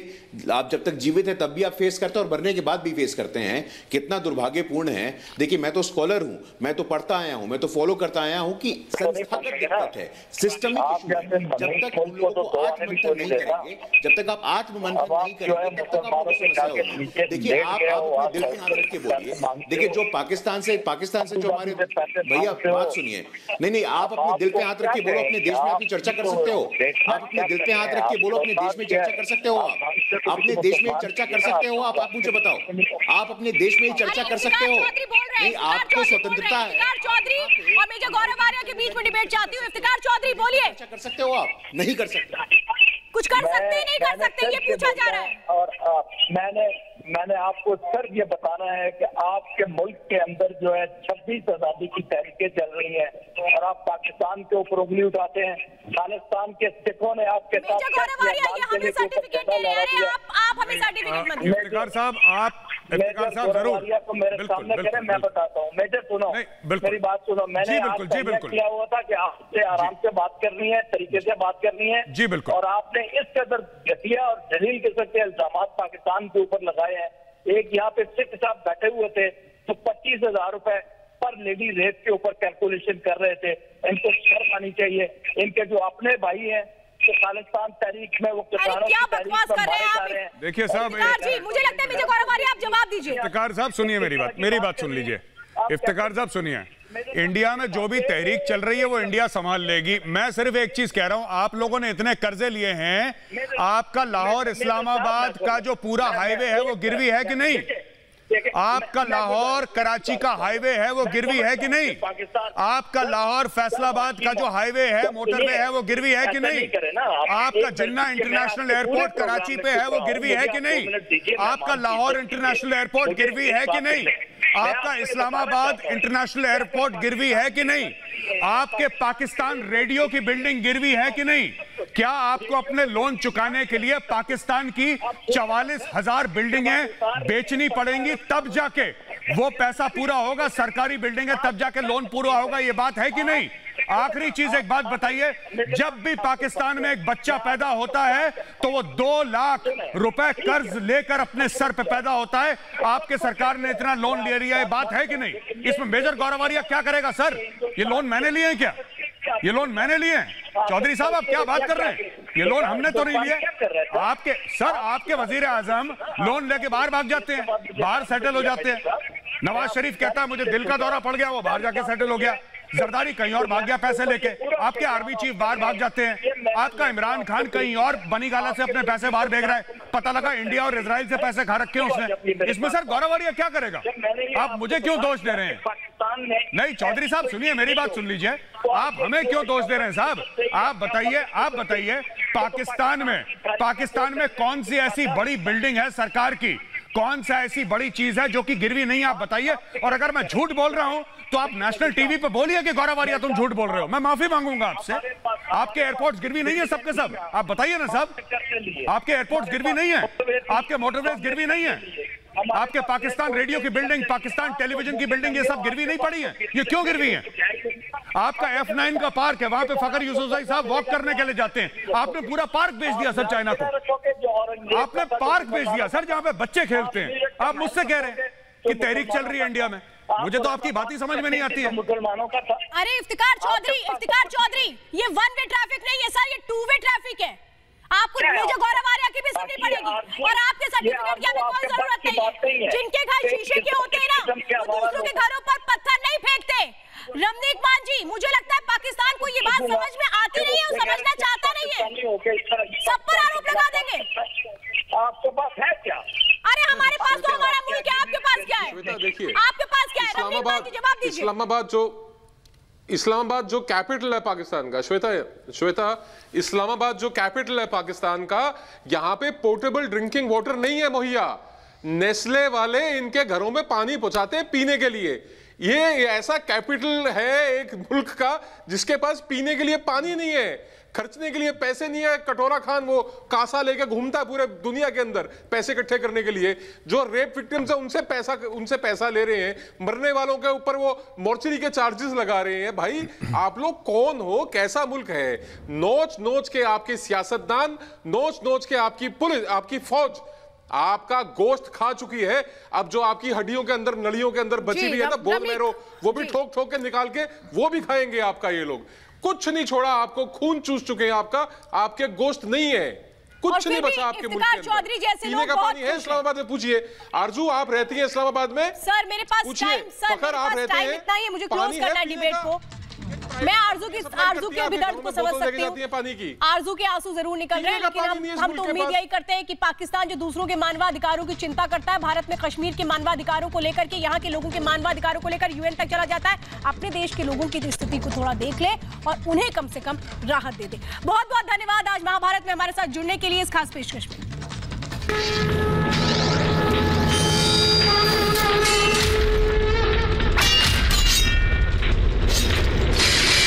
आप जब तक जीवित है तब भी आप फेस करते हैं और मरने के बाद भी फेस करते हैं। कितना दुर्भाग्यपूर्ण है। देखिए मैं तो स्कॉलर हूं, मैं तो पढ़ता आया हूं, मैं तो फॉलो करता आया हूं कि संस्थागत दिक्कत है, सिस्टमिक इशू है। जब तक उन लोगों को आत्ममंथन नहीं करेंगे, जब तक आप आत्ममंथन नहीं करेंगे, तब तक आपको समस्या होगी। देखिए आप अपने दिल पे हाथ रख के बोलिए। देखिए जो पाकिस्तान से जो हमारे भैया बात सुनिए, नहीं आप अपने दिल पे हाथ रख के बोलो, अपने देश में अपनी चर्चा कर सकते हो। आप अपने दिल पे हाथ रख के बोलो, अपने देश में चर्चा कर सकते हो। आप अपने देश में चर्चा कर सकते हो। आप मुझे बताओ, आप अपने देश में ही चर्चा कर सकते हो? नहीं, आपको स्वतंत्रता है। इफ्तिकार चौधरी और मेजर गौरव आर्या के बीच में डिबेट चाहती हूँ। इफ्तिकार चौधरी बोलिए। चर्चा कर सकते हो? आप नहीं कर सकते। कुछ कर सकते हैं, नहीं कर सकते, ये पूछा जा रहा है। और मैंने आपको सिर्फ ये बताना है कि आपके मुल्क के अंदर जो है 26 आजादी की तहरीकें चल रही हैं, और आप पाकिस्तान के ऊपर उंगली उठाते हैं। खालिस्तान के सिखों ने आपके साथ इफ्तिकार साहब जरूर को मेरे सामने करें, मैं बताता हूँ। मेजर सुनो, मेरी बात सुनो। मैंने आपको किया हुआ था कि आपसे आराम से बात करनी है, तरीके से बात करनी है जी, बिल्कुल। और आपने इस कदर घटिया और जलील किस्म के इल्जाम पाकिस्तान के ऊपर लगाए हैं। एक यहाँ पे सिख साहब बैठे हुए थे तो 25,000 रुपए पर लेडी रेट के ऊपर कैलकुलेशन कर रहे थे। इनको शर्म आनी चाहिए। इनके जो अपने भाई हैं तो खालिस्तान तहरीक में वो किसानों की तहरीक में मारे जा रहे हैं। देखिए साहब, मुझे लगता है विजय गौरवारी आप जवाब दीजिए। इफ्तिकार साहब सुनिए मेरी बात सुन लीजिए। इफ्तिकार साहब सुनिए, इंडिया में जो भी तहरीक चल रही है वो इंडिया संभाल लेगी। मैं सिर्फ एक चीज कह रहा हूं, आप लोगों ने इतने कर्जे लिए हैं, आपका लाहौर इस्लामाबाद का जो पूरा हाईवे है वो गिरवी है कि नहीं? आपका लाहौर कराची का हाईवे है वो गिरवी है कि नहीं? आपका लाहौर फैसलाबाद का जो हाईवे है, मोटरवे है, वो गिरवी है कि नहीं? आपका जिन्ना इंटरनेशनल एयरपोर्ट कराची पे है वो गिरवी है कि नहीं? आपका लाहौर इंटरनेशनल एयरपोर्ट गिरवी है कि नहीं? आपका इस्लामाबाद इंटरनेशनल एयरपोर्ट गिरवी है कि नहीं? आपके पाकिस्तान रेडियो की बिल्डिंग गिरवी है कि नहीं? क्या आपको अपने लोन चुकाने के लिए पाकिस्तान की 44,000 बिल्डिंगें बेचनी पड़ेंगी, तब जाके वो पैसा पूरा होगा? सरकारी बिल्डिंग है तब जाके लोन पूरा होगा, ये बात है कि नहीं? आखिरी चीज एक बात बताइए, जब भी पाकिस्तान में एक बच्चा पैदा होता है तो वो 2 लाख रुपए कर्ज लेकर अपने सर पे पैदा होता है। आपके सरकार ने इतना लोन ले लिया, ये बात है कि नहीं? इसमें मेजर गौरवारिया क्या करेगा? सर ये लोन मैंने लिए हैं क्या? ये लोन मैंने लिए हैं? चौधरी साहब आप क्या बात कर रहे हैं? ये लोन हमने तो नहीं लिए। आपके वजीर आजम लोन लेके बाहर भाग जाते हैं, बाहर सेटल हो जाते हैं। नवाज शरीफ कहता है मुझे दिल का दौरा पड़ गया, वो बाहर जाके सेटल हो गया। जरदारी कहीं और भाग गया पैसे लेके। आपके आर्मी चीफ बाहर भाग जाते हैं। आपका इमरान खान कहीं और बनीगाला से अपने पैसे बाहर भेज रहा है, पता लगा इंडिया और इजराइल से पैसे खा रखे हैं उसने। इसमें सर गौरवारिया क्या करेगा? आप मुझे क्यों दोष दे रहे हैं? नहीं चौधरी साहब सुनिए, मेरी बात सुन लीजिए। आप हमें क्यों दोष दे रहे हैं साहब? आप बताइए पाकिस्तान में कौन सी ऐसी बड़ी बिल्डिंग है सरकार की, कौन सा ऐसी बड़ी चीज है जो कि गिरवी नहीं? आप बताइए। और अगर मैं झूठ बोल रहा हूं तो आप नेशनल टीवी पे बोलिए कि गौरवारिया तुम झूठ बोल रहे हो, मैं माफी मांगूंगा आपसे। आपके एयरपोर्ट्स गिरवी नहीं है सबके सब? आप बताइए ना साहब, आपके एयरपोर्ट्स गिरवी नहीं है? आपके मोटरवेज गिरवी नहीं है? आपके पाकिस्तान रेडियो की बिल्डिंग, पाकिस्तान टेलीविजन की बिल्डिंग, ये सब गिरवी नहीं पड़ी है? ये क्यों गिरवी है? आपका F9 का पार्क है, वहां पे फखर यूसुफजई साहब वॉक करने के लिए जाते हैं। आपने पूरा पार्क बेच दिया सर चाइना को। आपने पार्क बेच दिया सर जहां पे बच्चे खेलते हैं। आप मुझसे कह रहे हैं कि तहरीक चल रही है इंडिया में। मुझे तो आपकी बात ही समझ में नहीं आती है। अरे इफ्तिकार चौधरी, ये 1 वे ट्रैफिक नहीं है सर, ये 2 वे ट्रैफिक है। आपको मेजर गौरवारिया की भी सुननी पड़ेगी और आपके सर्टिफिकेट की हमें कोई जरूरत नहीं है। जिनके घर शीशे के होते हैं ना, वो दूसरों के घरों पर पत्थर नहीं फेंकते। रमनीक मान जी, मुझे लगता है पाकिस्तान को ये बात समझ में आती नहीं है, समझना चाहता नहीं है, सब पर आरोप लगा देंगे। आपके पास है क्या? अरे हमारे पास तो हमारा मुल्क है, आपके पास क्या है? देखिए आपके पास क्या है? रमनीक मान जी जवाब दीजिए। इस्लामाबाद जो कैपिटल है पाकिस्तान का, श्वेता इस्लामाबाद जो कैपिटल है पाकिस्तान का, यहाँ पे पोर्टेबल ड्रिंकिंग वाटर नहीं है मुहैया। नेस्ले वाले इनके घरों में पानी पहुंचाते हैं पीने के लिए। ये ऐसा कैपिटल है एक मुल्क का जिसके पास पीने के लिए पानी नहीं है, खर्चने के लिए पैसे नहीं है। कटोरा खान वो कासा लेके घूमता है पूरे दुनिया के अंदर पैसे इकट्ठे करने के लिए। जो रेप विक्टिम्स है उनसे पैसा ले रहे हैं, मरने वालों के ऊपर वो मोर्चरी के चार्जेस लगा रहे हैं। भाई आप लोग कौन हो? कैसा मुल्क है? नोच नोच के आपके सियासतदान, नोच नोच के आपकी पुलिस, आपकी फौज आपका गोश्त खा चुकी है। अब जो आपकी हड्डियों के अंदर, नलियों के अंदर बची हुई है ना बोन मैरो, वो भी ठोक ठोक के निकाल के वो भी खाएंगे आपका। ये लोग कुछ नहीं छोड़ा, आपको खून चूस चुके हैं आपका, आपके गोश्त नहीं है, कुछ नहीं बचा आपके मुल्क के अंदर। पीने का पानी है इस्लामाबाद में? पूछिए आरजू, आप रहती हैं इस्लामाबाद में? सर मेरे पास टाइम, सर आप रहते हैं, इतना ही मुझे क्लोज करना है डिबेट को। मैं आरजू के भी दर्द को समझ सकती हूँ। आरजू के आंसू जरूर निकल रहे हैं, लेकिन हम तो उम्मीद यही करते हैं कि पाकिस्तान जो दूसरों के मानवाधिकारों की चिंता करता है, भारत में कश्मीर के मानवाधिकारों को लेकर के, यहाँ के लोगों के मानवाधिकारों को लेकर UN तक चला जाता है, अपने देश के लोगों की स्थिति को थोड़ा देख ले और उन्हें कम से कम राहत दे दे। बहुत बहुत धन्यवाद आज महाभारत में हमारे साथ जुड़ने के लिए इस खास पेशकश में।